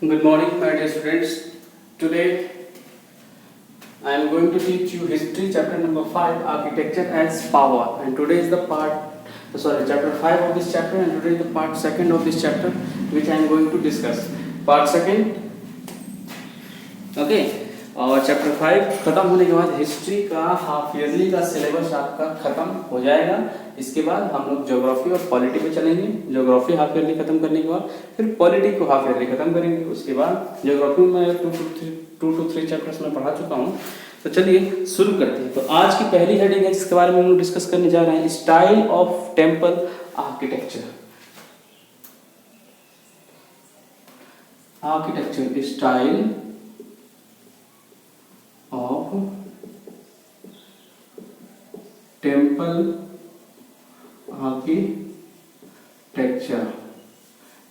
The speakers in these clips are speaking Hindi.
Good morning, my dear students. Today I am going to teach you history, chapter number 5, architecture as power. And today is the chapter 5 of this chapter, and today is the part 2nd of this chapter, which I am going to discuss. Part 2nd, okay. और चैप्टर 5 खत्म होने के बाद हिस्ट्री का हाफ ईयरली का सिलेबस आपका खत्म हो जाएगा। इसके बाद हम लोग ज्योग्राफी और पॉलिटी पे चलेंगे। ज्योग्राफी हाफ ईयरली खत्म करने के बाद फिर पॉलिटी को हाफ ईयरली खत्म करेंगे। उसके बाद ज्योग्राफी में 2 to 3 चैप्टर्स में पढ़ा चुका हूँ। तो चलिए शुरू करते हैं। तो आज की पहली हेडिंग है जिसके बारे में हम लोग डिस्कस करने जा रहे हैं, style of temple architecture. Architecture style of temple architecture,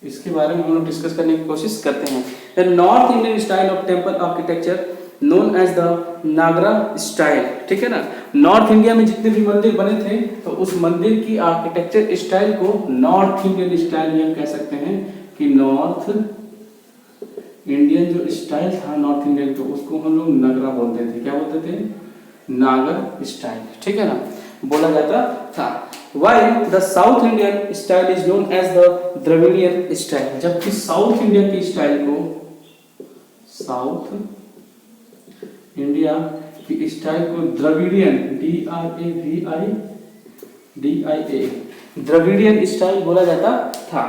इसके बारे में हम लोग डिस्कस करने की कोशिश करते हैं। The north Indian style of temple architecture known as the Nagara style, ठीक है ना। नॉर्थ इंडिया में जितने भी मंदिर बने थे तो उस मंदिर की आर्किटेक्चर स्टाइल को नॉर्थ इंडियन स्टाइल में हम कह सकते हैं कि नॉर्थ इंडियन जो स्टाइल था नॉर्थ इंडियन, तो उसको हम लोग नगरा बोलते थे। क्या बोलते थे? नागर स्टाइल, ठीक है ना, बोला जाता था। While the South Indian style is known as the Dravidian style, जबकि साउथ इंडिया की स्टाइल को साउथ इंडिया की स्टाइल को द्रविडियन द्रविडियन स्टाइल बोला जाता था।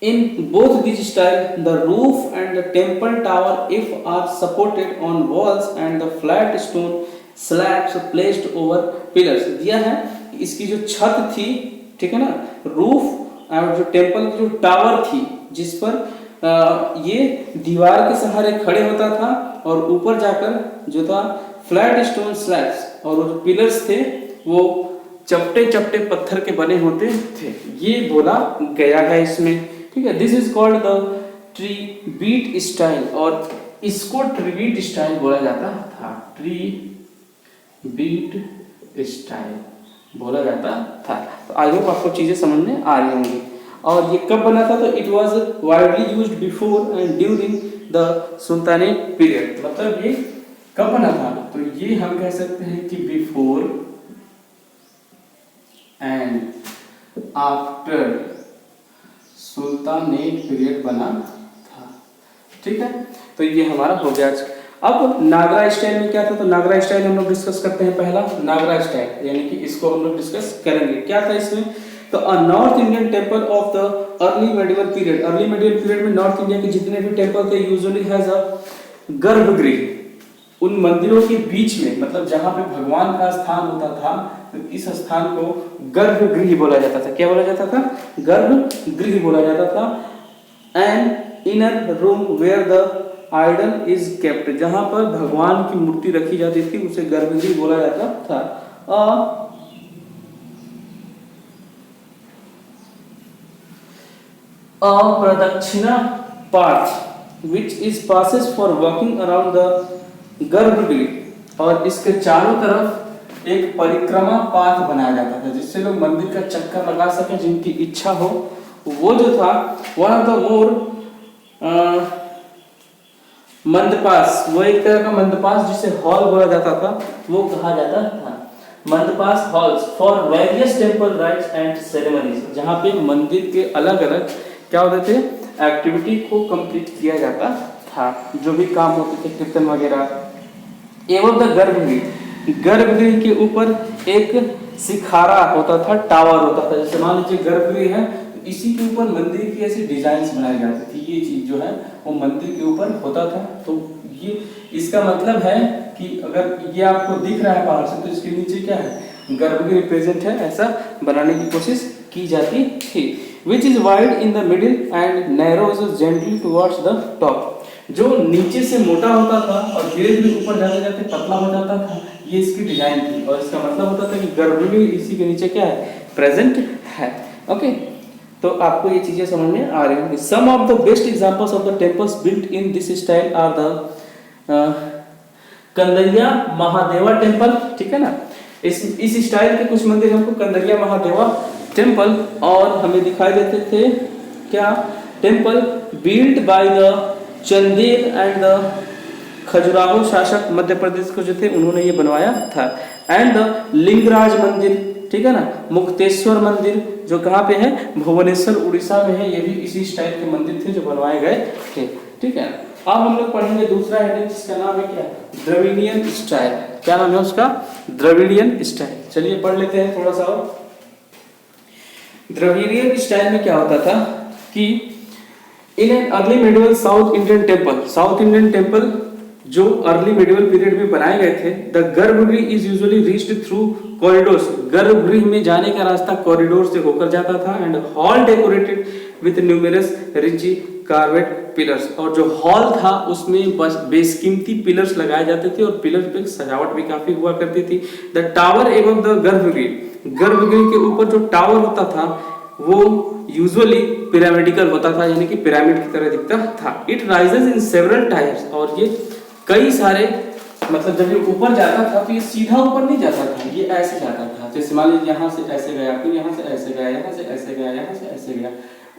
In both these styles, the roof and the temple tower, if are supported on walls and the flat stone slabs placed over pillars, दिया है इसकी जो छत थी, ठीक है ना, रूफ और जो टेम्पल की जो टावर थी जिस पर ये दीवार के सहारे खड़े होता था और ऊपर जाकर जो था फ्लैट स्टोन स्लैब्स और जो पिलर्स थे वो चपटे चपटे पत्थर के बने होते थे, ये बोला गया है इसमें, ठीक है। This is called the trabeate style, और इसको ट्रीबीट स्टाइल बोला जाता था। ट्री बीट स्टाइल बोला जाता था। तो आई होप आपको चीजें समझ में आ रही होंगी। और ये कब बना था? तो it was widely used before and during the sultanate period. मतलब ये कब बना था? तो ये हम कह सकते हैं कि before and after sultanate period बना था, ठीक है। तो ये हमारा हो गया। अब नागरा स्टाइल में क्या था? तो नागरा स्टाइल हम लोग डिस्कस करते हैं। पहला नागरा स्टाइल, यानी कि इसको हम लोग डिस्कस करेंगे। क्या था इसमें? तो north Indian temple of the early medieval period. Early medieval period में नॉर्थ इंडिया के जितने भी टेम्पल थे यूजुअली हैज अ गर्भगृह। उन मंदिरों के बीच में, मतलब जहां पे भगवान का स्थान होता था, तो इस स्थान को गर्भगृह बोला जाता था। क्या बोला जाता था? गर्भगृह बोला जाता था। And inner room where the idol is kept, जहां पर भगवान की मूर्ति रखी जाती थी उसे गर्भगृह बोला जाता था। प्रदक्षिणा path which is passes for walking around the गर्भगृह, और इसके चारों तरफ एक परिक्रमा पाथ बनाया जाता था जिससे लोग मंदिर का चक्कर लगा सके, जिनकी इच्छा हो। वो जो था वन ऑफ द मोर मंदपास, वो एक तरह का मंदपास जिसे हॉल बोला जाता था, वो कहा जाता था mandapas halls for various temple rites and ceremonies, जहाँ पे मंदिर के अलग अलग क्या होते थे, एक्टिविटी को कंप्लीट किया जाता था, जो भी काम होते थे कीर्तन वगैरह। एवं द गर्भगृह, गर्भगृह के ऊपर एक शिखारा होता था, टावर होता था। जैसे मान लीजिए गर्भगृह है तो इसी के ऊपर मंदिर की ऐसी डिजाइन्स बनाई जाती थी। ये चीज जो है वो मंदिर के ऊपर होता था। तो ये इसका मतलब है कि अगर ये आपको दिख रहा है बाहर से तो इसके नीचे क्या है, गर्भगृह प्रेजेंट है, ऐसा बनाने की कोशिश की जाती थी। Which is wide in the middle and narrows gently towards the top, जो नीचे से मोटा होता था और धीरे धीरे ऊपर जाते जाते पतला हो जाता था, ये इसकी डिजाइन थी। और इसका मतलब होता था कि गर्भगृह इसी के नीचे क्या है, प्रेजेंट है। ओके, तो आपको ये चीजें समझ में आ रही होंगी। Some of the best examples of the temples built in this style are the Kandariya Mahadeva temple, ठीक है ना। इस स्टाइल के कुछ मंदिर हमको कंदरिया महादेवा टेम्पल और हमें दिखाई देते थे क्या, temple built by the Chandel and the Khajuraho शासक मध्य प्रदेश को जो थे उन्होंने ये बनवाया था। एंड द लिंगराज मंदिर, ठीक है ना, मुक्तेश्वर मंदिर जो कहाँ पे है, भुवनेश्वर उड़ीसा में है, ये भी इसी स्टाइल के मंदिर थे जो बनवाए गए थे, ठीक है। अब हम लोग पढ़ेंगे दूसरा हेडिंग जिसका नाम है क्या, द्रविडियन स्टाइल। क्या नाम है उसका, द्रविडियन स्टाइल। चलिए पढ़ लेते हैं थोड़ा सा और। द्रविडियन स्टाइल में क्या होता था कि in an early medieval south Indian temple, south Indian temple जो अर्ली मेडिवल पीरियड में बनाए गए थे, द गर्भगृह is usually reached through corridors, गर्भगृह में जाने का रास्ता कॉरिडोर से होकर जाता था। And hall decorated with numerous richly carved pillars, और जो हॉल था उसमें बस बेशकीमती पिलर्स लगाए जाते थे और पिलर्स पे सजावट भी काफी हुआ करती थी। द टावर एबव द गर्भगृह, गर्भगृह के ऊपर जो टावर होता था वो यूजुअली पिरामिडिकल होता था, यानी कि पिरामिड की तरह दिखता था। It rises in several tyres, और ये कई सारे, मतलब जब ये ऊपर जाता था तो ये सीधा ऊपर नहीं जाता था, ये ऐसे जाता था। जैसे मान लीजिए यहाँ से ऐसे गया, फिर यहाँ से ऐसे गया, यहाँ से ऐसे गया, यहाँ से ऐसे गया,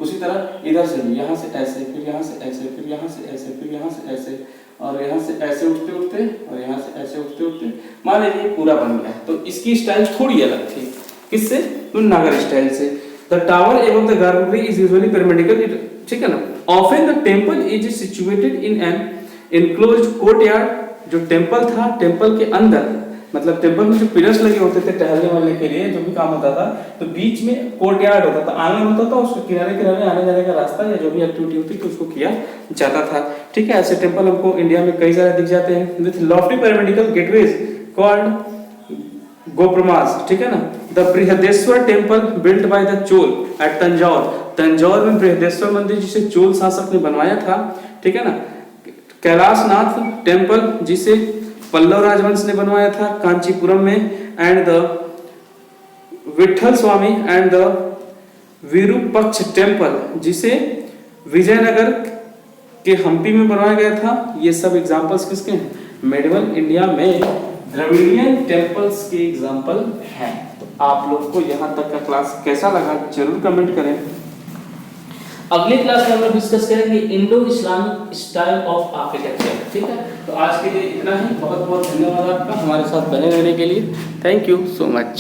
उसी तरह इधर से भी यहाँ से ऐसे, फिर यहाँ से ऐसे, फिर यहाँ से ऐसे, फिर यहाँ से ऐसे, और यहाँ से ऐसे उठते उठते और यहाँ से ऐसे उठते उठते मान लीजिए पूरा बन गया। तो इसकी स्टाइल थोड़ी अलग थी, किससे, तो नागर स्टाइल से। द टावर एबव द गर्भगृह इज यूजुअली पिरामिडिकल, ठीक है ना। Often the temple is situated in an enclosed courtyard, जो टेम्पल था टेम्पल के अंदर, मतलब टेम्पल में जो पिलर्स लगे होते थे टहलने वाले के लिए जो भी काम होता था, तो बीच में कोर्टयार्ड होता था, आंगन होता था, उसके किनारे किनारे आने जाने का रास्ता या जो भी एक्टिविटी होती थी उसको किया जाता था, ठीक है। ऐसे टेम्पल हमको इंडिया में कई सारे दिख जाते हैं, with lofty pyramidical gateways called gopurams, ठीक है ना। The Brihadeshwara temple built by the Chola at Tanjore, Tanjore में बृहदेश्वर मंदिर जिसे चोल शासक ने बनवाया था, ठीक है ना। कैलाशनाथ टेम्पल जिसे पल्लव राजवंश ने बनवाया था कांचीपुरम में। And the Vithal Swami and the Virupaksha temple जिसे विजयनगर के हम्पी में बनवाया गया था। ये सब एग्जांपल्स किसके हैं, मेडिवल इंडिया में द्रविडियन टेम्पल्स के एग्जांपल हैं। तो आप लोग को यहाँ तक का क्लास कैसा लगा जरूर कमेंट करें। अगली क्लास में हम लोग डिस्कस करेंगे Indo Islamic style of architecture, ठीक है। तो आज के लिए इतना ही, बहुत बहुत धन्यवाद आपका हमारे साथ बने रहने के लिए। Thank you so much.